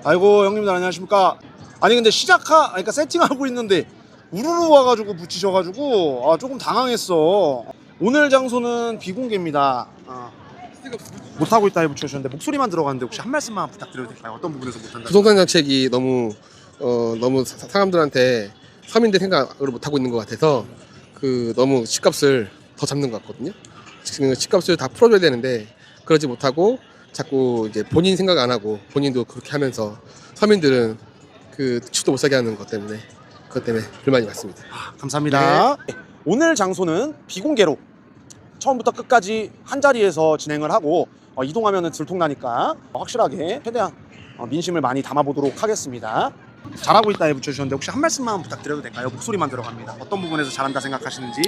아이고 형님들 안녕하십니까. 아니 근데 그러니까 세팅하고 있는데 우르르 와가지고 붙이셔가지고 조금 당황했어. 오늘 장소는 비공개입니다. 못하고 있다 해 붙여주셨는데 목소리만 들어갔는데 혹시 한 말씀만 부탁드려도 될까요? 어떤 부분에서 못한다? 부동산 정책이 너무 사람들한테 서민들 생각을 못 하고 있는 것 같아서 너무 집값을 더 잡는 것 같거든요. 지금 집값을 다 풀어줘야 되는데 그러지 못하고 자꾸 이제 본인 생각 안 하고 본인도 그렇게 하면서 서민들은 집도 못 사게 하는 그것 때문에 불만이 많습니다. 감사합니다. 네. 오늘 장소는 비공개로 처음부터 끝까지 한 자리에서 진행을 하고 이동하면 들통나니까 확실하게 최대한 민심을 많이 담아보도록 하겠습니다. 잘하고 있다에 붙여주셨는데 혹시 한 말씀만 부탁드려도 될까요? 목소리만 들어갑니다. 어떤 부분에서 잘한다 생각하시는지?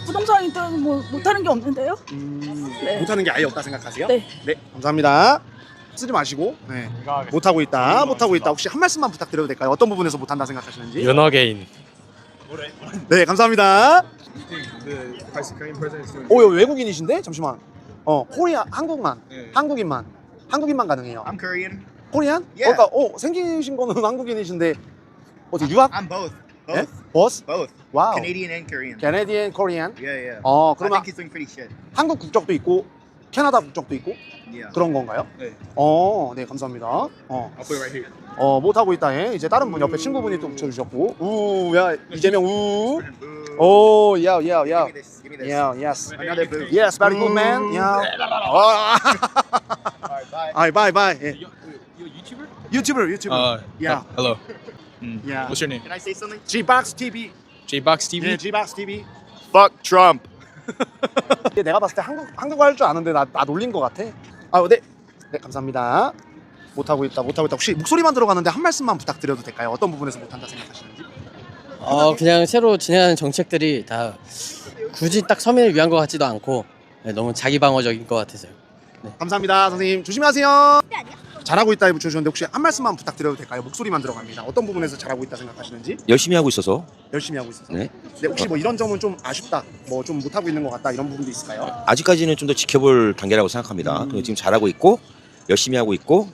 부동산이 뭐 못하는 게 없는데요? 네. 못하는 게 아예 없다 생각하세요? 네. 네, 감사합니다. 쓰지 마시고 네. 못하고 있다 혹시 한 말씀만 부탁드려도 될까요? 어떤 부분에서 못한다 생각하시는지? 연어게인. 네, 감사합니다. 오, 여기 외국인이신데? 잠시만. 코리아 한국인만 가능해요. I'm Korean. 코리안? Yeah. 그러니까 생기신 거는 한국인이신데 어디 유학? I'm both. 예? 보스? Both. 와우. Canadian and Korean. 캐네디언, 코리안. Yeah, yeah. 어, I 그러면 think he's doing pretty shit. 한국 국적도 있고 캐나다 국적도 있고 Yeah. 그런 건가요? 네. 네, 감사합니다. I'll put it right here. 못하고 있다에 이제 다른 분 옆에 친구분이 또 붙여주셨고 야 이재명 Ooh. 야 Give me this. Give me this. yes Another boost. yes very good man Alright, bye. bye You YouTuber? 유튜버 Yeah. Hello. Yeah. What's your name? Can I say something? Gbox TV Jbox TV. 네 Gbox TV Fuck Trump. 내가 봤을 때 한국어 할 줄 아는데 나 놀린 것 같아. 네 감사합니다. 못하고 있다 혹시 목소리만 들어가는데 한 말씀만 부탁드려도 될까요? 어떤 부분에서 못한다 생각하시는지? 그냥 새로 진행하는 정책들이 다 굳이 딱 서민을 위한 것 같지도 않고 너무 자기 방어적인 것 같아서요. 감사합니다 선생님 조심하세요. 잘하고 있다에 붙여주셨는데 혹시 한 말씀만 부탁드려도 될까요? 목소리만 들어갑니다. 어떤 부분에서 잘하고 있다 생각하시는지? 열심히 하고 있어서. 열심히 하고 있어서. 네. 네, 혹시 뭐 이런 점은 좀 아쉽다, 뭐 좀 못하고 있는 것 같다 이런 부분도 있을까요? 아직까지는 좀 더 지켜볼 단계라고 생각합니다. 그리고 지금 잘하고 있고 열심히 하고 있고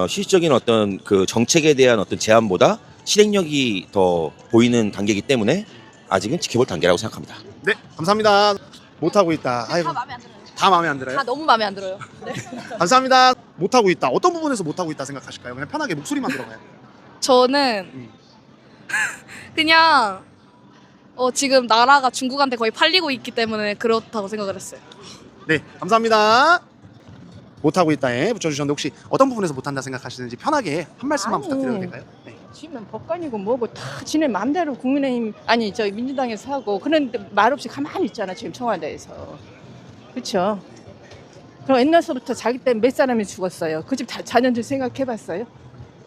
실질적인 어떤 그 정책에 대한 어떤 제안보다 실행력이 더 보이는 단계이기 때문에 아직은 지켜볼 단계라고 생각합니다. 네, 감사합니다. 못하고 있다. 아이고, 다 마음에 안 들어요. 다 마음에 안 들어요? 다 너무 마음에 안 들어요. 네. 감사합니다. 못하고 있다. 어떤 부분에서 못하고 있다 생각하실까요? 그냥 편하게 목소리만 들어가요. 저는 그냥 지금 나라가 중국한테 거의 팔리고 있기 때문에 그렇다고 생각을 했어요. 네, 감사합니다. 못하고 있다에 붙여주셨는데 혹시 어떤 부분에서 못한다 생각하시는지 편하게 한 말씀만 아니. 부탁드려도 될까요? 네. 지금 법관이고 뭐고 다 지네 맘대로 국민의힘 아니 저 민주당에서 하고 그런데 말없이 가만히 있잖아 지금 청와대에서. 그렇죠. 그럼 옛날서부터 자기 때문에 몇 사람이 죽었어요. 그 집 자녀들 생각해봤어요?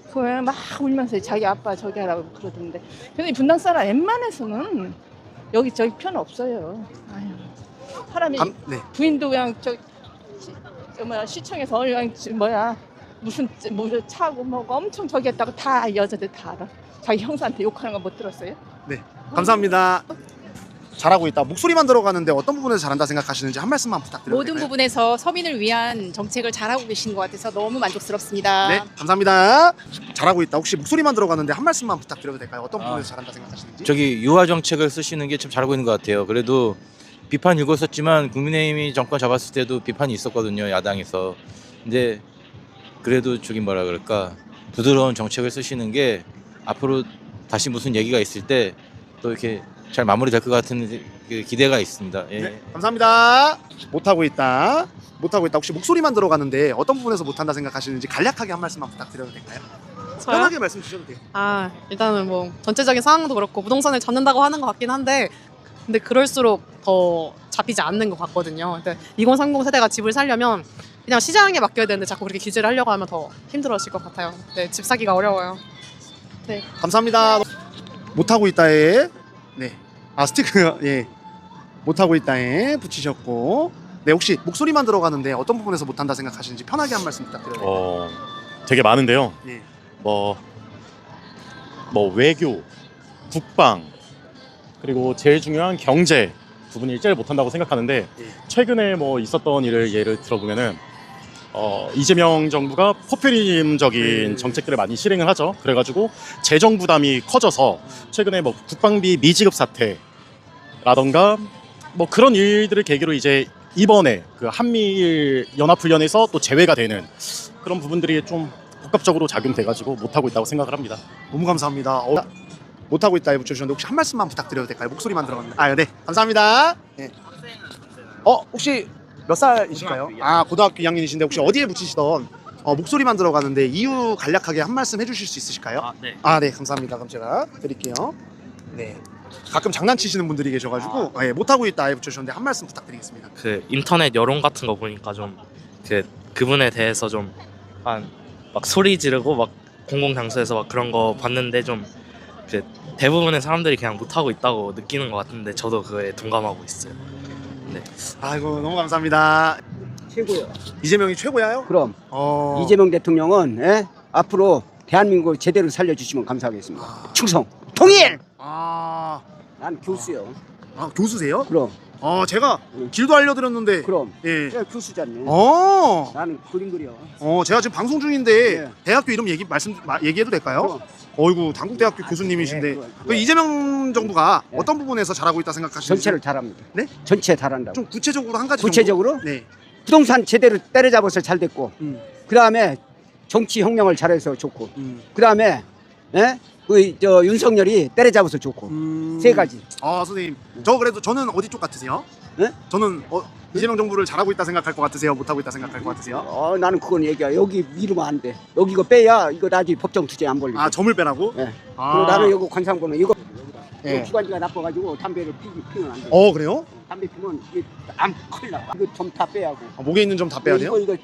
그거 막 울면서 자기 아빠 저기 하라고 그러던데. 근데 분당 사람 웬만해서는 여기 저기 편 없어요. 아유. 사람이 네. 부인도 그냥 시청에서 그냥 무슨 차고 뭐가 엄청 저기 했다고 다 여자들 다 알아. 자기 형사한테 욕하는 거 못 들었어요? 네, 감사합니다. 잘하고 있다. 목소리만 들어가는데 어떤 부분에서 잘한다 생각하시는지 한 말씀만 부탁드려도 모든 될까요? 부분에서 서민을 위한 정책을 잘하고 계신 것 같아서 너무 만족스럽습니다. 네, 감사합니다. 잘하고 있다. 혹시 목소리만 들어가는데 한 말씀만 부탁드려도 될까요? 어떤 부분에서 잘한다 생각하시는지? 저기 유화 정책을 쓰시는 게 참 잘하고 있는 것 같아요. 그래도 비판 일궜었지만 국민의힘이 정권 잡았을 때도 비판이 있었거든요. 야당에서. 근데 그래도 저기 뭐라 그럴까 부드러운 정책을 쓰시는 게 앞으로 다시 무슨 얘기가 있을 때 또 이렇게 잘 마무리될 것 같은 기대가 있습니다. 예. 네, 감사합니다. 못하고 있다. 혹시 목소리만 들어가는데 어떤 부분에서 못한다 생각하시는지 간략하게 한 말씀만 부탁드려도 될까요? 저요? 편하게 말씀 주셔도 돼요. 일단은 뭐 전체적인 상황도 그렇고 부동산을 잡는다고 하는 것 같긴 한데 근데 그럴수록 더 잡히지 않는 것 같거든요. 근데 2030 세대가 집을 살려면 그냥 시장에 맡겨야 되는데 자꾸 그렇게 규제를 하려고 하면 더 힘들어질 것 같아요. 네, 집 사기가 어려워요. 네. 감사합니다. 못하고 있다에 스티커 못하고 있다에 붙이셨고 혹시 목소리만 들어가는데 어떤 부분에서 못한다 생각하시는지 편하게 한 말씀 부탁드려요. 되게 많은데요. 네. 뭐 외교, 국방 그리고 제일 중요한 경제 부분이 제일 못한다고 생각하는데 최근에 뭐 있었던 일을 예를 들어보면은 이재명 정부가 포퓰리즘적인 정책들을 많이 실행을 하죠. 그래가지고 재정 부담이 커져서 최근에 뭐 국방비 미지급 사태라던가 뭐 그런 일들을 계기로 이제 이번에 그 한미일 연합훈련에서 또 제외가 되는 그런 부분들이 좀 복합적으로 작용돼가지고 못하고 있다고 생각을 합니다. 너무 감사합니다. 못하고 있다에 붙여주셨는데 혹시 한 말씀만 부탁드려도 될까요? 목소리만 들어갑니다. 네, 감사합니다. 네. 혹시 몇 살이실까요? 고등학교 2학년이신데 혹시 어디에 붙이시던 목소리만 들어가는데 이유 간략하게 한 말씀 해주실 수 있으실까요? 네. 네, 감사합니다. 그럼 제가 드릴게요. 네. 가끔 장난치시는 분들이 계셔가지고 못하고 있다에 붙여주셨는데 한 말씀 부탁드리겠습니다. 그 인터넷 여론 같은 거 보니까 좀 그분에 대해서 좀 막 소리 지르고 막 공공 장소에서 막 그런 거 봤는데 좀 대부분의 사람들이 그냥 못하고 있다고 느끼는 것 같은데 저도 그거에 동감하고 있어요. 네. 아이고 너무 감사합니다. 최고요. 이재명이 최고야요? 그럼 이재명 대통령은 앞으로 대한민국을 제대로 살려주시면 감사하겠습니다. 충성, 통일. 난 교수요. 교수세요? 그럼. 제가 길도 알려드렸는데. 그럼. 예. 교수잖니. 나는 그림 그려. 제가 지금 방송 중인데 대학교 이름 얘기해도 될까요? 어이구 당국대학교 교수님이신데 그 이재명 정부가 어떤 부분에서 잘하고 있다 생각하시는지? 전체를 잘합니다. 네? 전체 잘한다고. 좀 구체적으로 한 가지 구체적으로? 정도? 네. 부동산 제대로 때려잡아서 잘 됐고, 그 다음에 정치 혁명을 잘해서 좋고, 그 다음에 윤석열이 때려잡아서 좋고, 세 가지. 선생님, 저는 어디 쪽 같으세요? 네? 저는 이재명 정부를 잘하고 있다 생각할 것 같으세요? 못하고 있다 생각할 것 같으세요? 나는 그건 얘기야. 여기 이러면 안 돼. 여기 이거 빼야 이거 나중에 법정 투쟁 안 걸리고. 점을 빼라고? 네. 그리고 나는 이거 관상번호 이거 기관지가 나빠가지고 담배를 피면 안 돼. 그래요? 담배 피면 안 큰일 나. 이거 점 다 빼야 하고. 목에 있는 점 다 빼야 돼요? 이거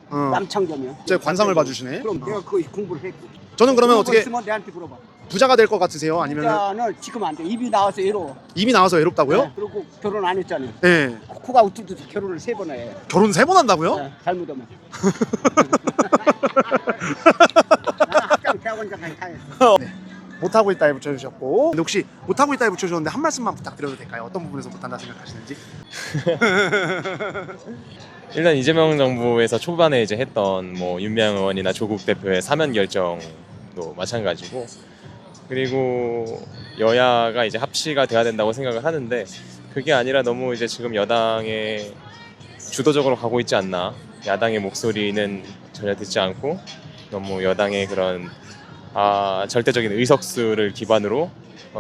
남창점이야. 제 관상을 봐주시네. 그럼 내가 그거 공부를 했고. 저는 그러면 어떻게 있으면 내한테 물어봐. 부자가 될 것 같으세요? 아니면 부자는 지금 안 돼. 입이 나와서 외로워. 입이 나와서 외롭다고요? 네, 그리고 결혼 안 했잖아요. 네. 코가 우뚝뚝 결혼을 3번 해. 결혼 3번 한다고요? 네, 잘못하면. 나는 학장 대학원장까지 다 했어. 네. 못하고 있다에 붙여주셨고, 근데 혹시 못하고 있다에 붙여주셨는데 한 말씀만 부탁드려도 될까요? 어떤 부분에서 못한다 생각하시는지? 일단 이재명 정부에서 초반에 이제 했던 뭐 윤미향 의원이나 조국 대표의 사면 결정도 마찬가지고, 그리고 여야가 이제 합치가 돼야 된다고 생각을 하는데 그게 아니라 너무 이제 지금 여당에 주도적으로 가고 있지 않나. 야당의 목소리는 전혀 듣지 않고 너무 여당의 그런 절대적인 의석수를 기반으로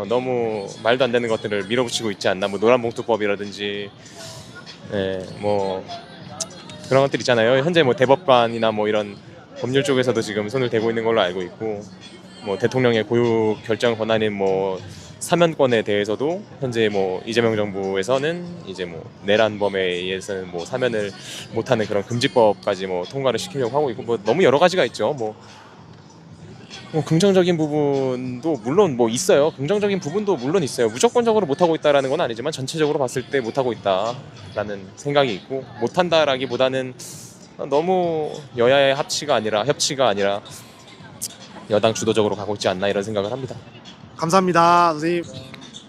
너무 말도 안 되는 것들을 밀어붙이고 있지 않나. 뭐 노란봉투법이라든지 뭐 그런 것들 있잖아요. 현재 뭐 대법관이나 뭐 이런 법률 쪽에서도 지금 손을 대고 있는 걸로 알고 있고, 뭐 대통령의 고유 결정 권한인 뭐 사면권에 대해서도 현재 뭐 이재명 정부에서는 이제 뭐 내란범에 의해서는 뭐 사면을 못하는 그런 금지법까지 뭐 통과를 시키려고 하고 있고, 뭐 너무 여러 가지가 있죠. 뭐 긍정적인 부분도 물론 뭐 있어요. 긍정적인 부분도 물론 있어요. 무조건적으로 못하고 있다라는 건 아니지만 전체적으로 봤을 때 못하고 있다라는 생각이 있고, 못한다라기보다는 너무 여야의 협치가 아니라 여당 주도적으로 가고 있지 않나 이런 생각을 합니다. 감사합니다, 선생님.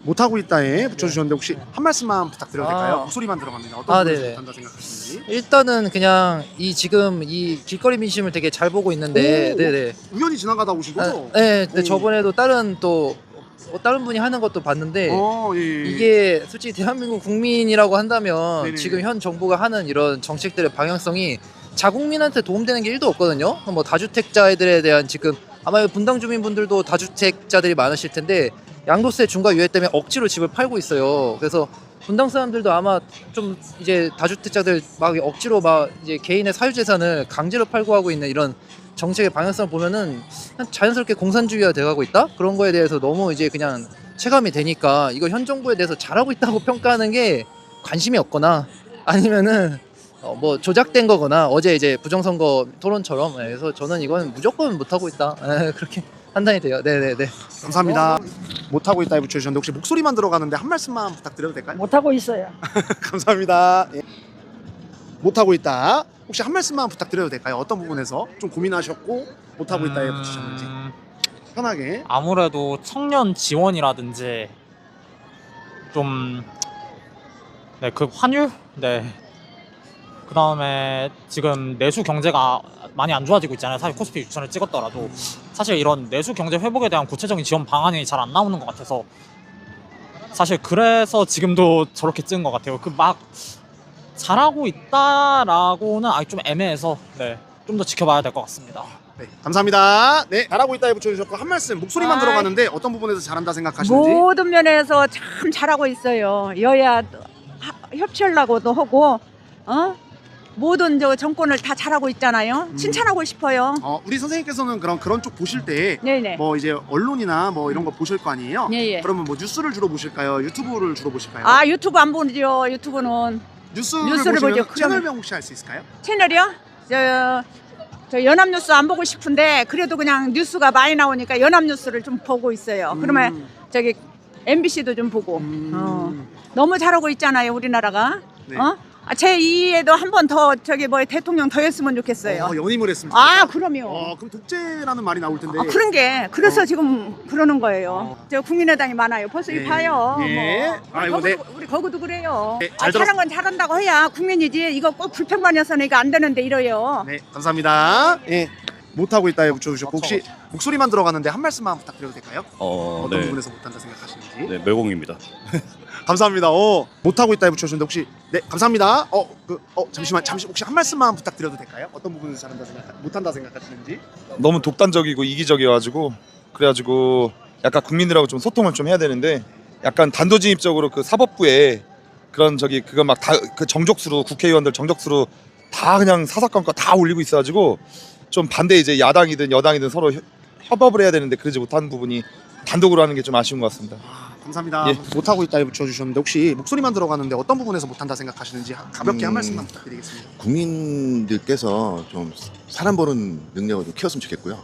못하고 있다에 붙여주셨는데 혹시 한 말씀만 부탁드려도 될까요? 목소리만 들어갑니다. 어떤 부분에서 못한다 생각하시는지? 일단은 그냥 지금 이 길거리 민심을 되게 잘 보고 있는데, 네네. 우연히 지나가다 오신 거죠? 네, 저번에도 다른 분이 하는 것도 봤는데, 이게 솔직히 대한민국 국민이라고 한다면 네네. 지금 현 정부가 하는 이런 정책들의 방향성이 자국민한테 도움되는 게 1도 없거든요. 뭐 다주택자들에 대한 지금 아마 분당 주민분들도 다주택자들이 많으실 텐데 양도세 중과 유예 때문에 억지로 집을 팔고 있어요. 그래서 분당 사람들도 아마 좀 이제 다주택자들 막 억지로 막 이제 개인의 사유재산을 강제로 팔고 하고 있는 이런 정책의 방향성을 보면은 그냥 자연스럽게 공산주의가 돼가고 있다? 그런 거에 대해서 너무 이제 그냥 체감이 되니까 이거 현 정부에 대해서 잘하고 있다고 평가하는 게 관심이 없거나 아니면은 뭐 조작된 거거나 어제 이제 부정선거 토론처럼, 그래서 저는 이건 무조건 못하고 있다, 그렇게 판단이 돼요. 네네네. 감사합니다. 못하고 있다에 붙여주셨는데 혹시 목소리만 들어가는데 한 말씀만 부탁드려도 될까요? 못하고 있어요. 감사합니다. 못하고 있다. 혹시 한 말씀만 부탁드려도 될까요? 어떤 부분에서 좀 고민하셨고 못하고 있다에 붙이셨는지 편하게. 아무래도 청년 지원이라든지 좀 그 환율? 그다음에 지금 내수 경제가 많이 안 좋아지고 있잖아요. 사실 코스피 6천을 찍었더라도 사실 이런 내수 경제 회복에 대한 구체적인 지원 방안이 잘 안 나오는 것 같아서 사실 그래서 지금도 저렇게 찍은 것 같아요. 그 막 잘하고 있다라고는 아직 좀 애매해서 네, 좀 더 지켜봐야 될 것 같습니다. 네, 감사합니다. 네, 잘하고 있다에 붙여주셨고 한 말씀 목소리만 들어가는데 어떤 부분에서 잘한다 생각하시는지. 모든 면에서 참 잘하고 있어요. 여야 협치하려고도 하고, 모든 저 정권을 다 잘하고 있잖아요. 칭찬하고 싶어요. 우리 선생님께서는 그런 쪽 보실 때 네네. 뭐 이제 언론이나 뭐 이런 거 보실 거 아니에요? 예. 그러면 뭐 뉴스를 주로 보실까요? 유튜브를 주로 보실까요? 아, 유튜브 안 보죠. 유튜브는 뉴스를 보죠. 채널명 혹시 알 수 있을까요? 채널이요? 저 연합뉴스 안 보고 싶은데 그래도 그냥 뉴스가 많이 나오니까 연합뉴스를 좀 보고 있어요. 그러면 저기 MBC도 좀 보고. 너무 잘하고 있잖아요, 우리나라가. 네. 제2에도 한 번 더 저기 뭐 대통령 더 했으면 좋겠어요. 연임을 했습니다. 아, 그럼요. 그럼 독재라는 말이 나올 텐데. 그런 게 그래서 지금 그러는 거예요. 저 국민의당이 많아요. 벌써 예. 봐요. 예. 뭐. 아이고, 우리 거기도 그래요. 네, 잘 잘한 건 잘한다고 해야 국민이지. 이거 꼭 불평만이어서는 이거 안 되는데 이래요. 네, 감사합니다. 예. 못하고 있다에 붙여주셨고 혹시 목소리만 들어가는데 한 말씀만 부탁드려도 될까요? 어떤 네. 부분에서 못한다 생각하시는지. 네, 멸공입니다. 감사합니다. 못하고 있다에 붙여주셨는데 혹시 네, 감사합니다. 잠시 혹시 한 말씀만 부탁드려도 될까요? 어떤 부분에서 잘한다 못한다 생각하시는지. 너무 독단적이고 이기적이어가지고 그래가지고 약간 국민들하고 좀 소통을 좀 해야 되는데 약간 단도직입적으로 그 사법부에 그런 그거 막 다 그 정족수로 국회의원들 정족수로 다 그냥 사사건건 다 올리고 있어가지고 좀 반대 이제 야당이든 여당이든 서로 협업을 해야 되는데 그러지 못하는 부분이 단독으로 하는 게 좀 아쉬운 것 같습니다. 감사합니다. 예. 못하고 있다에 붙여주셨는데 혹시 목소리만 들어가는데 어떤 부분에서 못한다 생각하시는지 가볍게 한 말씀만 부탁드리겠습니다. 국민들께서 좀 사람 보는 능력을 좀 키웠으면 좋겠고요.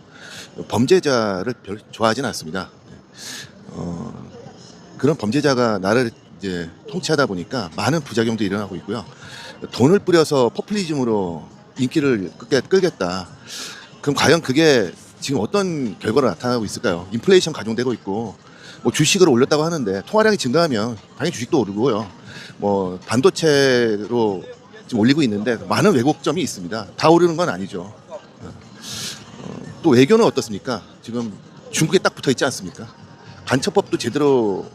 범죄자를 별로 좋아하지는 않습니다. 그런 범죄자가 나를 이제 통치하다 보니까 많은 부작용도 일어나고 있고요. 돈을 뿌려서 포퓰리즘으로 인기를 끌겠다. 그럼 과연 그게 지금 어떤 결과로 나타나고 있을까요? 인플레이션 가중되고 있고 뭐 주식을 올렸다고 하는데 통화량이 증가하면 당연히 주식도 오르고요. 뭐 반도체로 지금 올리고 있는데 많은 왜곡점이 있습니다. 다 오르는 건 아니죠. 또 외교는 어떻습니까? 지금 중국에 딱 붙어 있지 않습니까? 간첩법도 제대로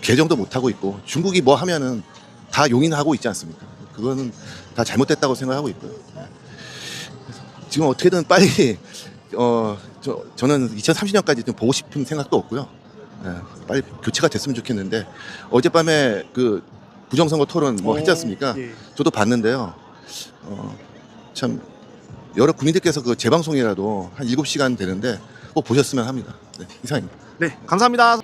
개정도 못 하고 있고 중국이 뭐 하면은 다 용인하고 있지 않습니까? 그거는 다 잘못됐다고 생각하고 있고요. 지금 어떻게든 빨리 저는 2030년까지 좀 보고 싶은 생각도 없고요. 빨리 교체가 됐으면 좋겠는데 어젯밤에 그 부정선거 토론 했지 않습니까? 예. 저도 봤는데요. 참 여러 국민들께서 그 재방송이라도 한 7시간 되는데 꼭 보셨으면 합니다. 네, 이상입니다. 네, 감사합니다.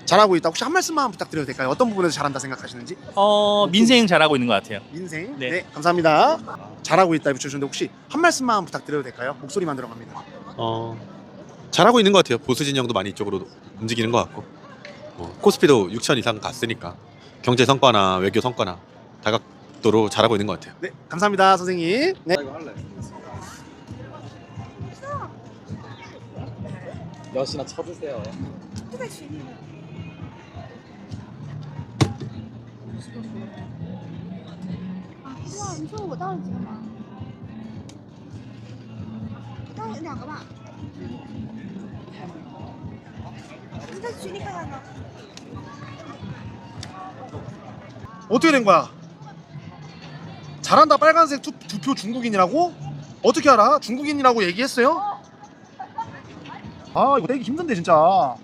잘하고 있다. 혹시 한 말씀만 부탁드려도 될까요? 어떤 부분에서 잘한다 생각하시는지? 민생 잘하고 있는 것 같아요. 민생. 네, 감사합니다. 잘하고 있다 붙여주셨는데 혹시 한 말씀만 부탁드려도 될까요? 목소리만 들어갑니다. 잘하고 있는 것 같아요. 보수 진영도 많이 이쪽으로 움직이는 것 같고 코스피도 6천 이상 갔으니까 경제 성과나 외교 성과나 다각도로 잘하고 있는 것 같아요. 네, 감사합니다, 선생님. 네. 몇이나 쳐주세요. 어떻게 된 거야? 잘한다 빨간색 두표 중국인이라고? 어떻게 알아? 중국인이라고 얘기했어요? 아 이거 떼기 힘든데 진짜.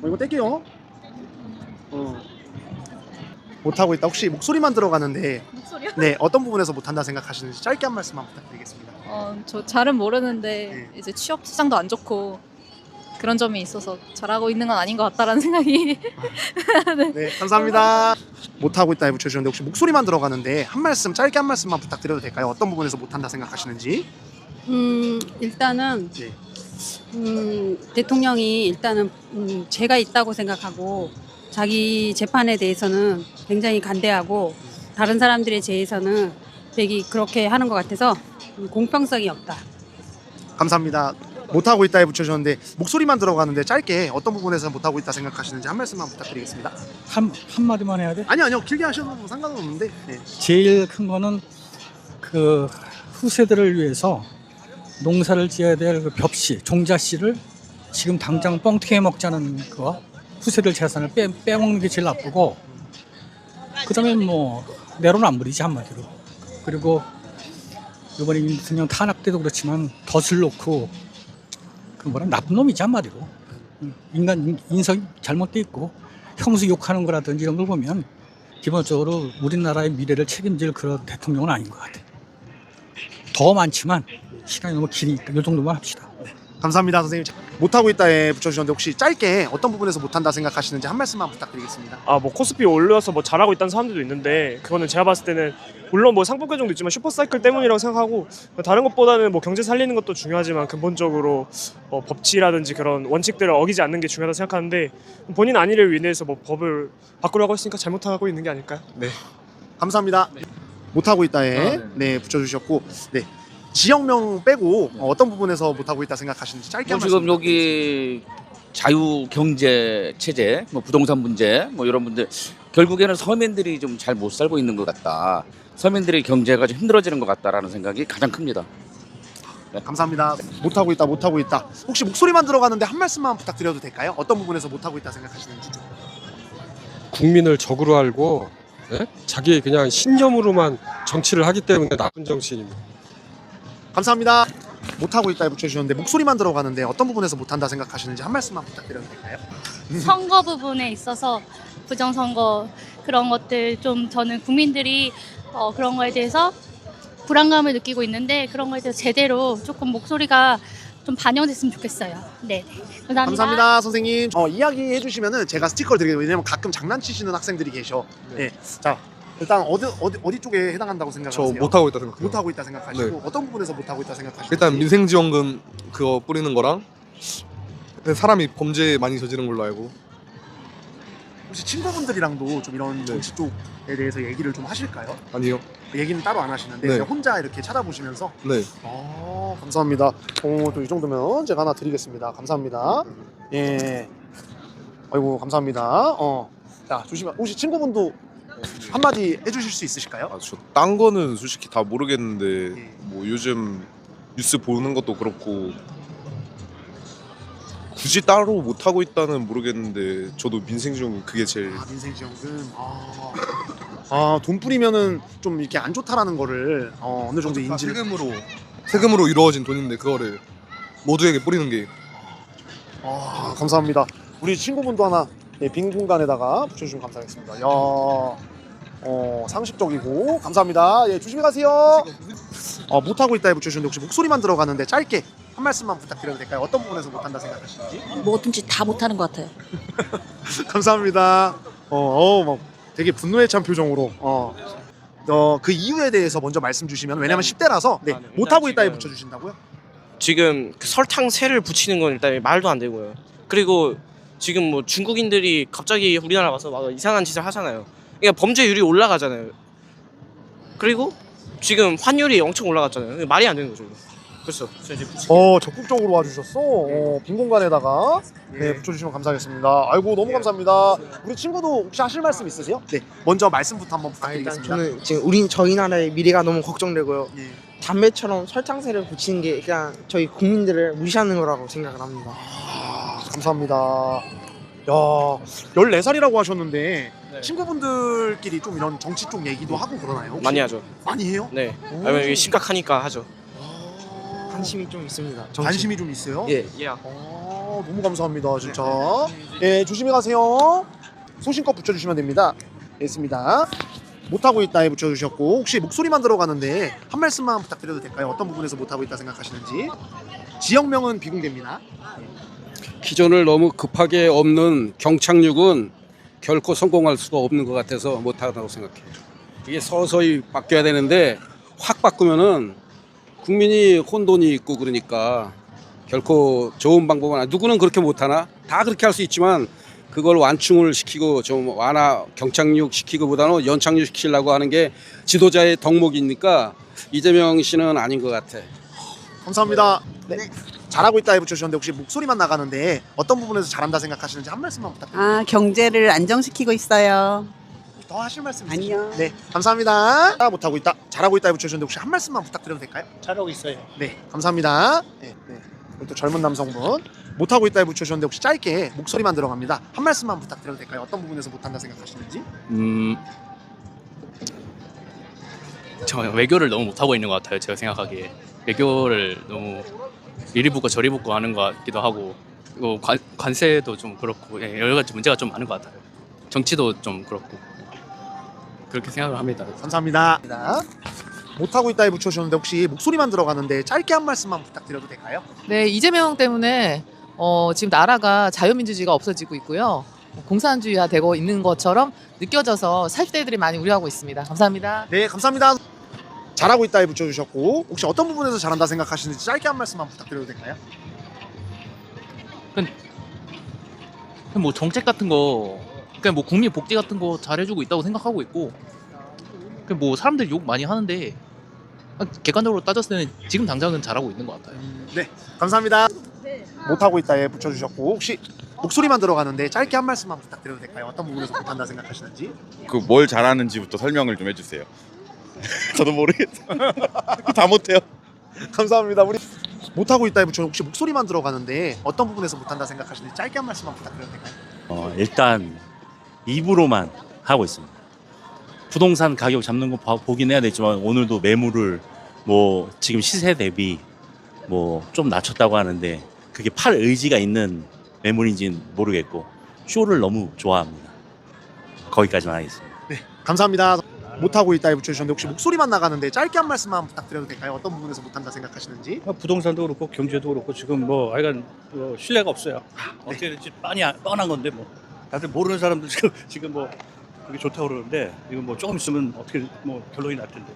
이거 뗄게요. 못하고 있다. 혹시 목소리만 들어가는데 목소리요? 네, 어떤 부분에서 못한다 생각하시는지 짧게 한 말씀만 부탁드리겠습니다. 저 잘은 모르는데 이제 취업 시장도 안 좋고 그런 점이 있어서 잘하고 있는 건 아닌 것 같다라는 생각이. 네, 감사합니다. 못하고 있다에 붙여주셨는데 혹시 목소리만 들어가는데 한 말씀 짧게 한 말씀만 부탁드려도 될까요? 어떤 부분에서 못한다 생각하시는지? 일단은 대통령이 일단은 죄가 있다고 생각하고 자기 재판에 대해서는 굉장히 간대하고 다른 사람들의 죄에서는 되게 그렇게 하는 것 같아서 공평성이 없다. 감사합니다. 못하고 있다에 붙여주셨는데 목소리만 들어가는데 짧게 어떤 부분에서 못하고 있다 생각하시는지 한 말씀만 부탁드리겠습니다. 한마디만 해야 돼? 아니요 길게 하셔도 상관은 없는데. 네. 제일 큰 거는 그 후세들을 위해서 농사를 지어야 될 그 벽씨, 종자씨를 지금 당장 뻥튀기 먹자는 거 후세들 재산을 빼먹는 게 제일 나쁘고 그다음에 뭐 내로남불이지 한마디로. 그리고 이번에 임 대통령 탄압 때도 그렇지만 덫을 놓고 그 뭐라 나쁜 놈이지 한마디로. 인간 인성이 잘못돼 있고 형수 욕하는 거라든지 이런 걸 보면 기본적으로 우리나라의 미래를 책임질 그런 대통령은 아닌 것 같아요. 더 많지만 시간이 너무 기니까 이 정도만 합시다. 감사합니다, 선생님. 못하고 있다에 붙여주셨는데 혹시 짧게 어떤 부분에서 못한다 생각하시는지 한 말씀만 부탁드리겠습니다. 뭐 코스피 올려서 뭐 잘하고 있다는 사람들도 있는데 그거는 제가 봤을 때는 물론 뭐 상품 교정도 있지만 슈퍼사이클 때문이라고 생각하고 다른 것보다는 뭐 경제 살리는 것도 중요하지만 근본적으로 법치라든지 그런 원칙들을 어기지 않는 게 중요하다고 생각하는데 본인 안위를 위해서 뭐 법을 바꾸려고 했으니까 잘못하고 있는 게 아닐까요? 네. 감사합니다. 못하고 있다에 네 붙여주셨고 네. 지역명 빼고 어떤 부분에서 못하고 있다 생각하시는지 짧게 한 말씀 지금 여기 자유 경제 체제, 뭐 부동산 문제, 뭐 이런 문제 결국에는 서민들이 좀 잘 못 살고 있는 것 같다. 서민들의 경제가 좀 힘들어지는 것 같다라는 생각이 가장 큽니다. 네. 감사합니다. 못하고 있다. 혹시 목소리만 들어가는데 한 말씀만 부탁드려도 될까요? 어떤 부분에서 못하고 있다 생각하시는지. 국민을 적으로 알고 자기 그냥 신념으로만 정치를 하기 때문에 나쁜 정치인입니다. 감사합니다. 못하고 있다에 붙여주셨는데 목소리만 들어가는데 어떤 부분에서 못한다 생각하시는지 한 말씀만 부탁드려도 될까요? 선거 부분에 있어서 부정선거 그런 것들 좀 저는 국민들이 그런 거에 대해서 불안감을 느끼고 있는데 그런 거에 대해서 제대로 조금 목소리가 좀 반영됐으면 좋겠어요. 네, 감사합니다. 감사합니다, 선생님. 이야기해 주시면은 제가 스티커를 드리겠습니다. 왜냐면 가끔 장난치시는 학생들이 계셔. 네. 자, 일단 어디 쪽에 해당한다고 생각하세요? 저 못하고 있다 생각해요. 못하고 있다 생각하시고 네. 어떤 부분에서 못하고 있다 생각하시는지. 일단 민생지원금 그거 뿌리는 거랑 사람이 범죄 많이 저지른 걸로 알고. 혹시 친구분들이랑도 좀 이런 정치 쪽에 대해서 얘기를 좀 하실까요? 아니요. 얘기는 따로 안 하시는데 네. 그냥 혼자 이렇게 찾아보시면서. 네. 감사합니다. 또 이 정도면 제가 하나 드리겠습니다. 감사합니다. 예. 아이고 감사합니다. 자 조심하. 혹시 친구분도 한마디 해주실 수 있으실까요? 저 딴 거는 솔직히 다 모르겠는데 뭐 요즘 뉴스 보는 것도 그렇고 굳이 따로 못 하고 있다는 모르겠는데 저도 민생지원금 그게 제일. 민생지원금. 돈 뿌리면은 좀 이렇게 안 좋다라는 거를 어느 정도 인지를. 세금으로 이루어진 돈인데 그거를 모두에게 뿌리는 게. 감사합니다. 우리 친구분도 하나 빈 공간에다가 붙여주시면 감사하겠습니다. 상식적이고 감사합니다. 예, 조심히 가세요. 못하고 있다에 붙여주셨는데 혹시 목소리만 들어가는데 짧게 한 말씀만 부탁드려도 될까요? 어떤 부분에서 못한다 생각하시는지? 뭐든지 다 못하는 것 같아요. 감사합니다. 막 되게 분노에 찬 표정으로 그 이유에 대해서 먼저 말씀 주시면 왜냐면 10대라서 네, 못하고 있다에 붙여주신다고요? 지금 그 설탕세를 붙이는 건 일단 말도 안 되고요. 그리고 지금 뭐 중국인들이 갑자기 우리나라 와서 막 이상한 짓을 하잖아요. 그러니까 범죄율이 올라가잖아요. 그리고 지금 환율이 엄청 올라갔잖아요. 말이 안 되는 거죠. 그렇죠. 적극적으로 와주셨어. 빈 공간에다가 네, 붙여주시면 감사하겠습니다. 아이고 너무 감사합니다. 우리 친구도 혹시 하실 말씀 있으세요? 네, 먼저 말씀부터 한번 부탁드리겠습니다. 저는 지금 저희 나라의 미래가 너무 걱정되고요. 담배처럼 설탕세를 붙이는 게 그냥 저희 국민들을 무시하는 거라고 생각을 합니다. 감사합니다. 야, 14살이라고 하셨는데 친구분들끼리 좀 이런 정치 쪽 얘기도 하고 그러나요? 혹시? 많이 하죠. 많이 해요? 네. 아니면 이게 심각하니까 하죠. 관심이 좀 있습니다. 관심이 좀 있어요? 예. 너무 감사합니다, 진짜. 예, 조심히 가세요. 소신껏 붙여주시면 됩니다. 됐습니다. 못하고 있다에 붙여주셨고 혹시 목소리만 들어가는데 한 말씀만 부탁드려도 될까요? 어떤 부분에서 못하고 있다 생각하시는지. 지역명은 비공개입니다. 기존을 너무 급하게 없는 경착륙은 결코 성공할 수가 없는 것 같아서 못하다고 생각해요. 이게 서서히 바뀌어야 되는데 확 바꾸면은 국민이 혼돈이 있고 그러니까 결코 좋은 방법은 아니에요. 누구는 그렇게 못하나? 다 그렇게 할 수 있지만 그걸 완충을 시키고 좀 완화 경착륙 시키고보다는 연착륙 시키려고 하는 게 지도자의 덕목이니까 이재명 씨는 아닌 것 같아. 감사합니다. 네. 잘하고 있다에 붙여주셨는데 혹시 목소리만 나가는데 어떤 부분에서 잘한다 생각하시는지 한 말씀만 부탁드립니다. 경제를 안정시키고 있어요. 더 하실 말씀 아니요. 네, 감사합니다. 못하고 있다, 잘하고 있다에 붙여주셨는데 혹시 한 말씀만 부탁드려도 될까요? 잘하고 있어요. 네, 감사합니다. 네. 그리고 또 젊은 남성분 못하고 있다에 붙여주셨는데 혹시 짧게 목소리만 들어갑니다. 한 말씀만 부탁드려도 될까요? 어떤 부분에서 못한다 생각하시는지? 저 외교를 너무 못하고 있는 것 같아요. 제가 생각하기에 외교를 너무 이리 붙고 저리 붙고 하는 것 같기도 하고, 그리고 관세도 좀 그렇고, 여러 가지 문제가 좀 많은 것 같아요. 정치도 좀 그렇고, 그렇게 생각을 합니다. 감사합니다. 못하고 있다에 붙여주셨는데 혹시 목소리만 들어가는데 짧게 한 말씀만 부탁드려도 될까요? 네, 이재명 때문에 지금 나라가 자유민주주의가 없어지고 있고요. 공산주의화 되고 있는 것처럼 느껴져서 40대들이 많이 우려하고 있습니다. 감사합니다. 네, 감사합니다. 잘하고 있다에 붙여주셨고 혹시 어떤 부분에서 잘한다 생각하시는지 짧게 한 말씀만 부탁드려도 될까요? 뭐 정책 같은 거, 그냥 뭐 국민 복지 같은 거 잘해주고 있다고 생각하고 있고, 뭐 사람들이 욕 많이 하는데 객관적으로 따졌을 때는 지금 당장은 잘하고 있는 것 같아요. 네, 감사합니다. 못하고 있다에 붙여주셨고 혹시 목소리만 들어가는데 짧게 한 말씀만 부탁드려도 될까요? 어떤 부분에서 못한다 생각하시는지? 그 뭘 잘하는지부터 설명을 좀 해주세요. 저도 모르겠어요. 다 못해요. 감사합니다. 우리 못하고 있다에 붙여 혹시 목소리만 들어가는데 어떤 부분에서 못한다 생각하시는지 짧게 한 말씀만 부탁드려도 될까요? 일단 입으로만 하고 있습니다. 부동산 가격 잡는 거 보긴 해야 되지만 오늘도 매물을 뭐 지금 시세 대비 뭐 좀 낮췄다고 하는데 그게 팔 의지가 있는 매물인지는 모르겠고 쇼를 너무 좋아합니다. 거기까지만 하겠습니다. 네, 감사합니다. 못하고 있다에 붙여주셨는데 혹시 목소리만 나가는데 짧게 한 말씀만 부탁드려도 될까요? 어떤 부분에서 못한다 생각하시는지? 부동산도 그렇고 경제도 그렇고 지금 뭐 하여간 신뢰가 없어요. 어떻게 될지 뻔한 건데 뭐 다들 모르는 사람들 지금 뭐 그게 좋다고 그러는데 이거 뭐 조금 있으면 어떻게 뭐 결론이 날 텐데.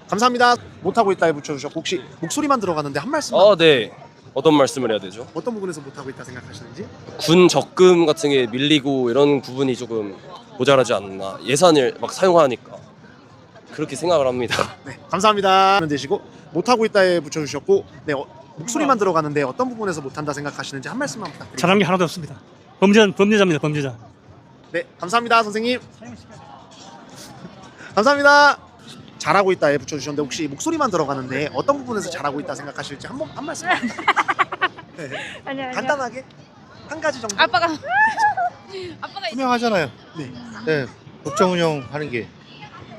감사합니다. 못하고 있다에 붙여주셨고 혹시 목소리만 들어가는데 한 말씀만. 네. 어떤 말씀을 해야 되죠? 어떤 부분에서 못하고 있다 생각하시는지? 군 적금 같은 게 밀리고 이런 부분이 조금 모자라지 않나. 예산을 막 사용하니까 그렇게 생각을 합니다. 네, 감사합니다. 되시고 못하고 있다에 붙여주셨고 네, 목소리만 들어가는데 어떤 부분에서 못한다 생각하시는지 한 말씀만 부탁드립니다. 잘한 게 하나도 없습니다. 범죄자입니다. 범죄자. 네, 감사합니다, 선생님. 감사합니다. 잘하고 있다에 붙여주셨는데 혹시 목소리만 들어가는데 어떤 부분에서 잘하고 있다 생각하실지 한 말씀. 네. 아니요. 간단하게 한 가지 정도. 아빠가 투명하잖아요. 네. 네, 국정 운영하는 게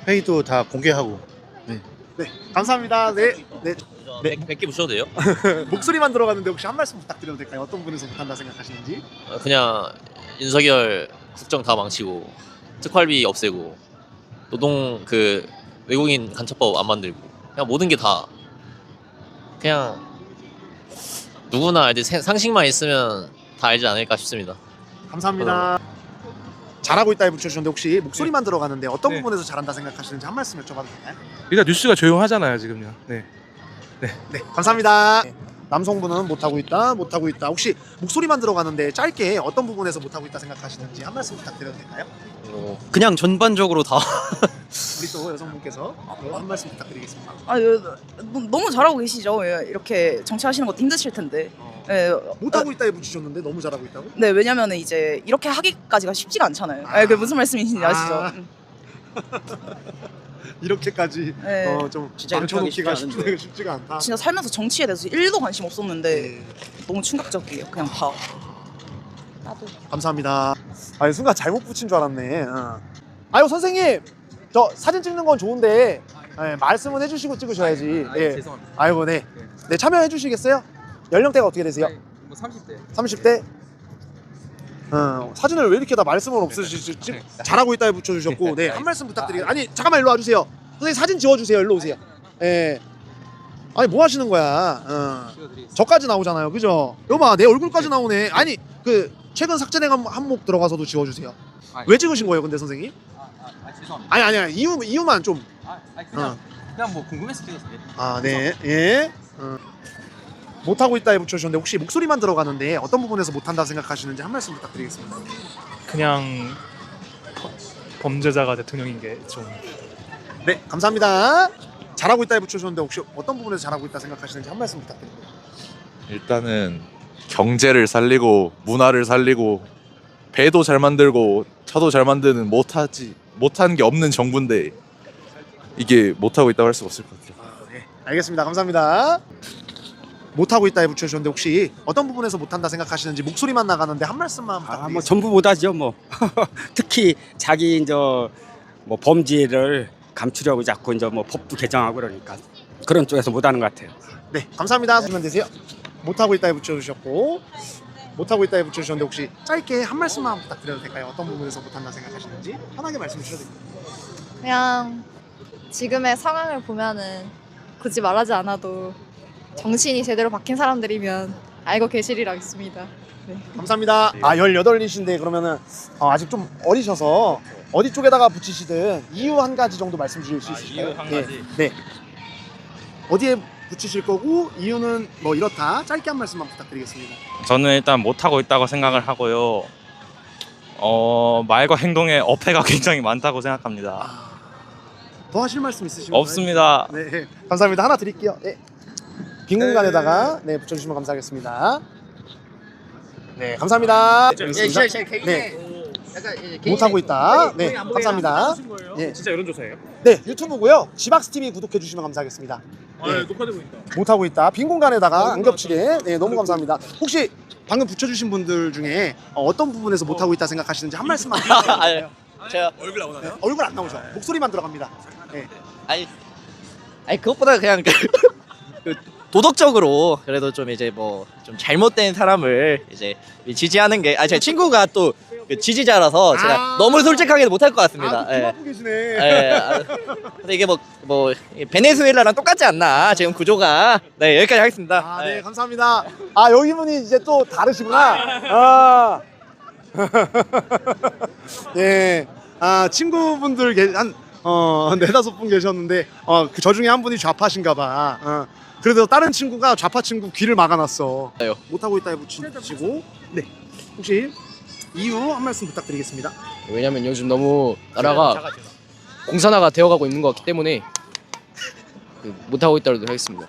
회의도 다 공개하고. 네. 네, 감사합니다. 네. 100개 붙여도 돼요? 목소리만 들어가는데 혹시 한 말씀 부탁드려도 될까요? 어떤 부분에서 못한다 생각하시는지? 그냥 윤석열 국정 다 망치고 특활비 없애고 노동 외국인 간첩법 안 만들고 그냥 모든 게 다 그냥 누구나 이제 상식만 있으면 다 알지 않을까 싶습니다. 감사합니다. 잘하고 있다에 붙여주셨는데 혹시 목소리만 들어가는데 어떤 부분에서 잘한다 생각하시는지 한 말씀 여쭤봐도 될까요? 일단 뉴스가 조용하잖아요 지금요. 네. 네, 감사합니다. 남성분은 못하고 있다. 혹시 목소리만 들어가는데 짧게 어떤 부분에서 못하고 있다 생각하시는지 한 말씀 부탁드려도 될까요? 그냥 전반적으로 다. 우리 또 여성분께서 한 말씀 부탁드리겠습니다. 너무 잘하고 계시죠. 이렇게 정치하시는 것도 힘드실 텐데. 못하고 있다에 붙이셨는데 너무 잘하고 있다고? 네, 왜냐면 이제 이렇게 하기까지가 쉽지가 않잖아요. 그게 무슨 말씀이신지 아시죠? 이렇게까지 좀 망쳐놓기가 쉽지가 않다. 진짜 살면서 정치에 대해서 1도 관심 없었는데 너무 충격적이에요. 그냥 다. 나도. 감사합니다. 아니 순간 잘못 붙인 줄 알았네. 아유 선생님, 저 사진 찍는 건 좋은데 말씀은 해주시고 찍으셔야지. 죄송합니다. 아이고 네 참여해 주시겠어요? 연령대가 어떻게 되세요? 뭐 30대. 30대? 사진을 왜 이렇게 다 말씀을 없으시지? 잘하고 있다에 붙여주셨고 네, 한 말씀 부탁드리겠습니다. 아니 잠깐만 일로 와주세요. 선생님 사진 지워주세요. 일로 오세요. 아니 뭐 하시는 거야? 저까지 나오잖아요, 그죠? 여봐 내 얼굴까지 나오네. 아니 최근 삭제된 항목 들어가서도 지워주세요. 왜 찍으신 거예요, 근데 선생님? 죄송합니다. 아니 이유만 좀. 그냥 뭐 궁금해서 찍었어요. 네. 예. 못하고 있다에 붙여주셨는데 혹시 목소리만 들어가는데 어떤 부분에서 못한다 생각하시는지 한 말씀 부탁드리겠습니다. 그냥 범죄자가 대통령인 게 좀. 네, 감사합니다. 잘하고 있다에 붙여주셨는데 혹시 어떤 부분에서 잘하고 있다 생각하시는지 한 말씀 부탁드립니다. 일단은 경제를 살리고 문화를 살리고 배도 잘 만들고 차도 잘 만드는 못하지 못하는 게 없는 정부인데 이게 못하고 있다고 할 수가 없을 것 같아요. 네, 알겠습니다. 감사합니다. 못하고 있다에 붙여주셨는데 혹시 어떤 부분에서 못한다 생각하시는지 목소리만 나가는데 한 말씀만 부탁드리겠습니다. 뭐 전부 못하죠 뭐. 특히 자기 이제 뭐 범죄를 감추려고 자꾸 이제 뭐 법도 개정하고 그러니까 그런 쪽에서 못하는 것 같아요. 네, 감사합니다. 수면 되세요. 못하고 있다에 붙여주셨고 못하고 있다에 붙여주셨는데 혹시 짧게 한 말씀만 부탁드려도 될까요? 어떤 부분에서 못한다 생각하시는지 편하게 말씀해 주셔도 됩니다. 그냥 지금의 상황을 보면은 굳이 말하지 않아도 정신이 제대로 박힌 사람들이면 알고 계시리라 믿습니다. 네. 감사합니다. 18이신데 그러면은 아직 좀 어리셔서 어디 쪽에다가 붙이시든 이유 한 가지 정도 말씀 주실 수 있으실까요? 이유 한 가지? 네. 어디에 붙이실 거고 이유는 뭐 이렇다. 짧게 한 말씀만 부탁드리겠습니다. 저는 일단 못하고 있다고 생각을 하고요. 말과 행동에 어폐가 굉장히 많다고 생각합니다. 더 하실 말씀 있으시면 없습니다. 네, 감사합니다. 하나 드릴게요. 네. 빈 공간에다가 네, 붙여주시면 감사하겠습니다. 네, 감사합니다. 네. 못하고 있다. 네, 감사합니다. 네. 진짜 여론조사예요? 네, 유튜브고요. 지박스 TV 구독해 주시면 감사하겠습니다. 네. 녹화되고 있다. 못하고 있다. 빈 공간에다가 안 겹치게. 네, 너무 감사합니다. 혹시 방금 붙여주신 분들 중에 어떤 부분에서 못하고 있다 생각하시는지 한 말씀만 해주세요. 제가 얼굴 나오나요? 네, 얼굴 안 나오죠. 목소리만 들어갑니다. 네. 아니 그것보다 그냥 그 도덕적으로 그래도 좀 이제 뭐 좀 잘못된 사람을 이제 지지하는 게 제 친구가 또 그 지지자라서 제가 너무 솔직하게 못할 것 같습니다. 하고 계시네. 근데 이게 뭐 베네수엘라랑 똑같지 않나 지금 구조가. 네, 여기까지 하겠습니다. 네, 감사합니다. 여기 분이 이제 또 다르시구나. 네. 친구분들 한 4-5분 계셨는데 저 중에 한 분이 좌파신가 봐. 그래도 다른 친구가 좌파 친구 귀를 막아놨어. 못하고 있다에 붙이시고. 네. 혹시 이유 한 말씀 부탁드리겠습니다. 왜냐면 요즘 너무 나라가 공산화가 되어가고 있는 것 같기 때문에 못하고 있다고 하겠습니다.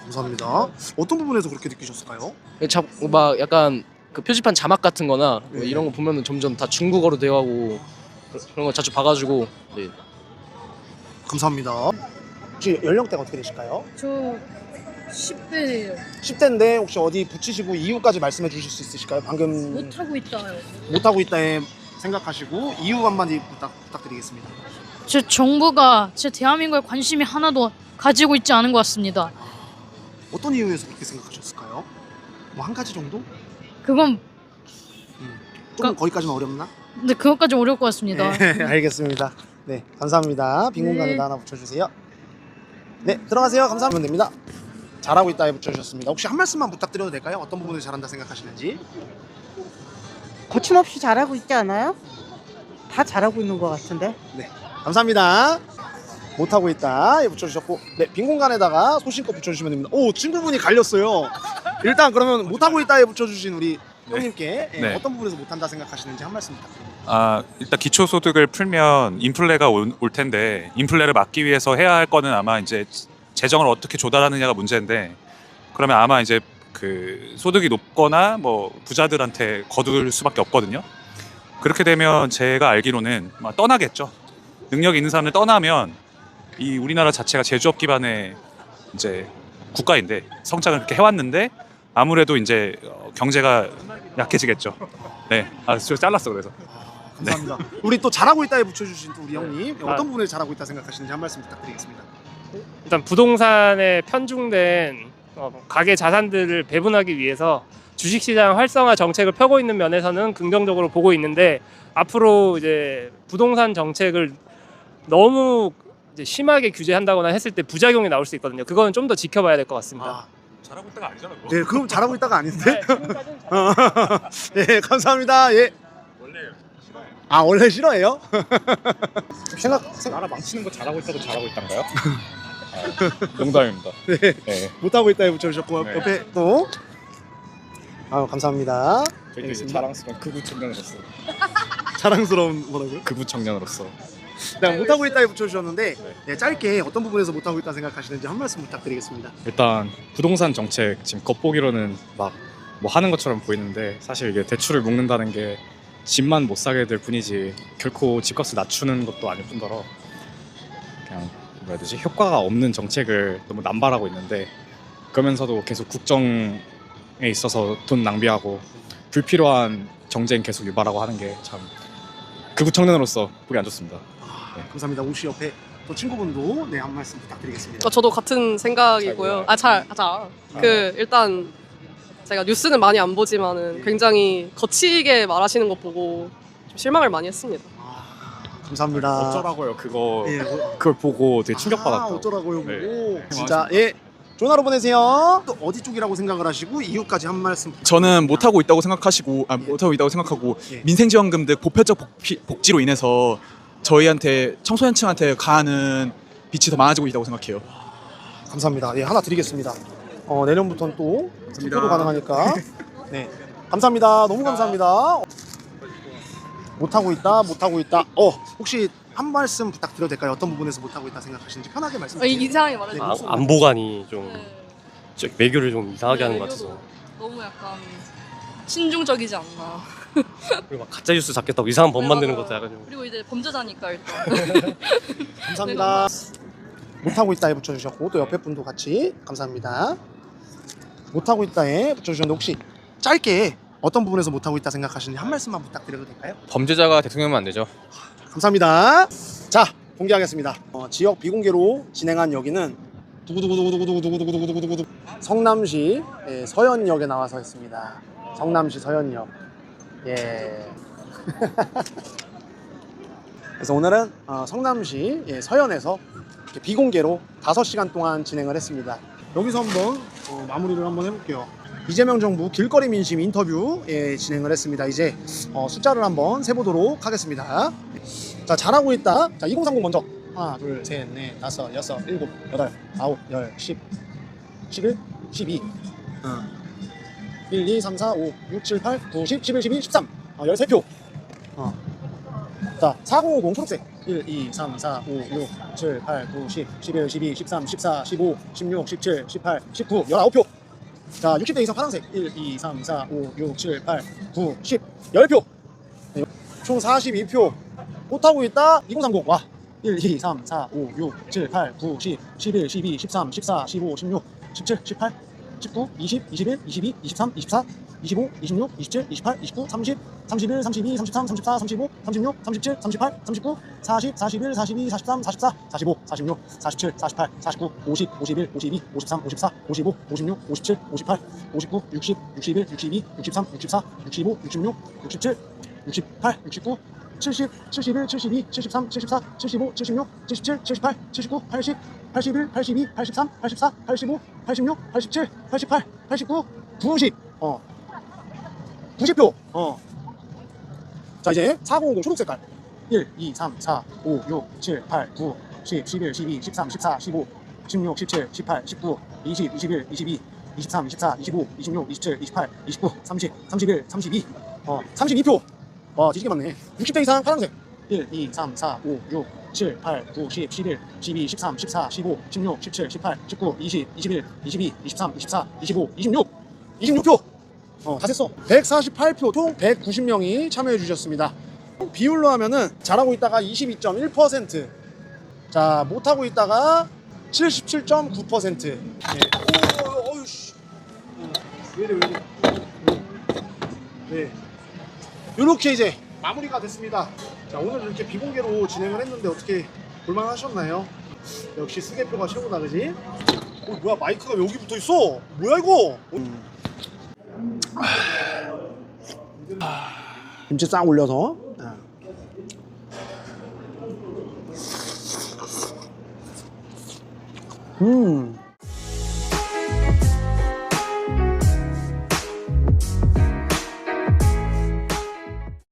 감사합니다. 어떤 부분에서 그렇게 느끼셨을까요? 막 약간 그 표지판 자막 같은 거나 뭐 이런 거 보면은 점점 다 중국어로 되어가고 그런 거 자주 봐가지고. 네. 감사합니다. 혹시 연령대가 어떻게 되실까요? 저 10대예요. 10대인데 혹시 어디 붙이시고 이유까지 말씀해 주실 수 있으실까요? 방금 못하고 있다요. 못하고 있다에 생각하시고 이유 한마디 부탁드리겠습니다. 제 정부가 제 대한민국에 관심이 하나도 가지고 있지 않은 것 같습니다. 어떤 이유에서 그렇게 생각하셨을까요? 뭐 한 가지 정도? 그건 조금 거기까지는 어렵나? 근데 그것까지 어려울 것 같습니다. 네, 알겠습니다. 네, 감사합니다. 빈 공간에다 하나 붙여주세요. 네, 들어가세요. 감사하면 됩니다. 잘하고 있다에 붙여주셨습니다. 혹시 한 말씀만 부탁드려도 될까요? 어떤 부분을 잘한다 생각하시는지? 거침없이 잘하고 있지 않아요? 다 잘하고 있는 것 같은데. 네, 감사합니다. 못하고 있다에 붙여주셨고, 네, 빈 공간에다가 소신껏 붙여주시면 됩니다. 오, 친구분이 갈렸어요. 일단 그러면 못하고 있다에 붙여주신 우리 형님께 네. 어떤 부분에서 못한다 생각하시는지 한 말씀 부탁드립니다. 일단 기초소득을 풀면 인플레가 올 텐데 인플레를 막기 위해서 해야 할 거는 아마 이제 재정을 어떻게 조달하느냐가 문제인데, 그러면 아마 이제 그 소득이 높거나 뭐 부자들한테 거둘 수밖에 없거든요. 그렇게 되면 제가 알기로는 떠나겠죠. 능력 있는 사람을 떠나면 이 우리나라 자체가 제조업 기반의 이제 국가인데 성장을 그렇게 해왔는데 아무래도 이제 경제가 약해지겠죠. 네, 저 잘랐어 그래서. 감사합니다. 우리 또 잘하고 있다에 붙여주신 또 우리 형님 어떤 부분에 잘하고 있다 생각하시는지 한 말씀 부탁드리겠습니다. 일단 부동산에 편중된 가계 자산들을 배분하기 위해서 주식시장 활성화 정책을 펴고 있는 면에서는 긍정적으로 보고 있는데, 앞으로 이제 부동산 정책을 너무 이제 심하게 규제한다거나 했을 때 부작용이 나올 수 있거든요. 그거는 좀 더 지켜봐야 될 것 같습니다. 잘하고 있다가 아니잖아. 네, 그럼 잘하고 있다가 아닌데? 네, 감사합니다. 예. 원래 싫어해요? 나라 망치는 거 잘하고 있다고 잘하고 있단가요? 농담입니다. 네. 네. 못하고 있다에 붙여주셨고 네. 옆에 또 감사합니다. 저희도 이제 자랑스러운 극우 청년으로서. 자랑스러운 뭐라고요? 극우 청년으로서. 네, 못하고 있다에 붙여주셨는데 네, 짧게 어떤 부분에서 못하고 있다 생각하시는지 한 말씀 부탁드리겠습니다. 일단 부동산 정책 지금 겉보기로는 막 뭐 하는 것처럼 보이는데 사실 이게 대출을 묶는다는 게 집만 못 사게 될 뿐이지 결코 집값을 낮추는 것도 아닐 뿐더러 그냥 뭐라 해야 되지 효과가 없는 정책을 너무 남발하고 있는데 그러면서도 계속 국정에 있어서 돈 낭비하고 불필요한 경쟁 계속 유발하고 하는 게 참 극우 청년으로서 보기 안 좋습니다. 네. 감사합니다. 혹시 옆에 또 친구분도 네, 한 말씀 부탁드리겠습니다. 저도 같은 생각이고요. 일단 제가 뉴스는 많이 안 보지만은 굉장히 거치게 말하시는 거 보고 좀 실망을 많이 했습니다. 감사합니다. 어쩌라고요? 그걸 보고 되게 충격받았다. 어쩌라고요? 네. 보고 진짜 예. 좋은 하루 보내세요. 또 어디 쪽이라고 생각을 하시고 이유까지 한 말씀. 저는 못하고 있다고 생각하시고 민생지원금 등 보편적 복지로 인해서 저희한테 청소년층한테 가하는 빛이 더 많아지고 있다고 생각해요. 감사합니다. 예, 하나 드리겠습니다. 내년부터는 또 투표도 가능하니까. 네, 감사합니다. 너무 감사합니다. 못하고 있다. 혹시 한 말씀 부탁드려도 될까요? 어떤 부분에서 못하고 있다 생각하시는지 편하게 말씀해 주세요. 이상하게 말해주세요. 안보관이 좀 외교를 좀 이상하게 하는 것 같아서. 너무 약간 신중적이지 않나. 그리고 막 가짜 뉴스 잡겠다고 이상한 법 만드는 것도 약간 좀. 그리고 이제 범죄자니까 일단. 감사합니다. 못하고 있다에 붙여주셨고 또 옆에 분도 같이 감사합니다. 못하고 있다에 붙여주셨는데 혹시 짧게 어떤 부분에서 못하고 있다 생각하시는지 한 말씀만 부탁드려도 될까요? 범죄자가 대통령이면 안 되죠. 감사합니다. 자, 공개하겠습니다. 지역 비공개로 진행한 여기는 두구두구두구두구두구두구두구두구 성남시 서현역에 나와서 했습니다. 성남시 서현역. 예. 그래서 오늘은 성남시 서현에서 비공개로 5시간 동안 진행을 했습니다. 여기서 한번 마무리를 한번 해볼게요. 이재명 정부 길거리 민심 인터뷰 진행을 했습니다. 이제 숫자를 한번 세보도록 하겠습니다. 자, 잘하고 있다. 자, 2030 먼저. 하나, 둘, 셋, 넷, 다섯, 여섯, 일곱, 여덟, 아홉, 열, 10, 11, 12, 1, 2, 3, 4, 5, 6, 7, 8, 9, 10, 11, 12, 13, 13표. 자, 4050 초록색. 1, 2, 3, 4, 5, 6, 7, 8, 9, 10, 11, 12, 13, 14, 15, 16, 17, 18, 19, 19표. 자, 60대 이상 파란색. 1, 2, 3, 4, 5, 6, 7, 8, 9, 10, 10표. 총 42표. 못하고 있다. 2030. 와. 1, 2, 3, 4, 5, 6, 7, 8, 9, 10, 11, 12, 13, 14, 15, 16, 17, 18, 19, 20, 21, 22, 23, 24, 25, 26, 27, 28, 29, 30, 31, 32, 33, 34, 35, 36, 37, 38, 39, 40, 41, 42, 43, 44, 45, 46, 47, 48, 49, 50, 51, 52, 53, 54, 55, 56, 57, 58, 59, 60, 61, 62, 63, 64, 65, 66, 67, 68, 69, 70, 71, 72, 73, 74, 75, 76, 77, 78, 79, 80, 81, 82, 83, 84, 85, 86, 87, 88, 89, 90. 90표. 자, 이제 4050 초록 색깔. 1, 2, 3, 4, 5, 6, 7, 8, 9, 10, 11, 12, 13, 14, 15, 16, 17, 18, 19, 20, 21, 22, 23, 24, 25, 26, 27, 28, 29, 30, 31, 32. 32표. 뒤지게 많네. 60대 이상 파란색. 1, 2, 3, 4, 5, 6, 7, 8, 9, 10, 11, 12, 13, 14, 15, 16, 17, 18, 19, 20, 21, 22, 23, 24, 25, 26. 26표. 다 됐어. 148표 총 190명이 참여해 주셨습니다. 비율로 하면은 잘하고 있다가 22.1%. 자, 못하고 있다가 77.9%. 네. 어이씨. 왜 이래. 네. 이렇게 이제 마무리가 됐습니다. 자, 오늘 이렇게 비공개로 진행을 했는데 어떻게 볼만하셨나요? 역시 수개표가 최고다, 그지? 뭐야, 마이크가 왜 여기 붙어 있어? 뭐야 이거? 김치 싹 올려서.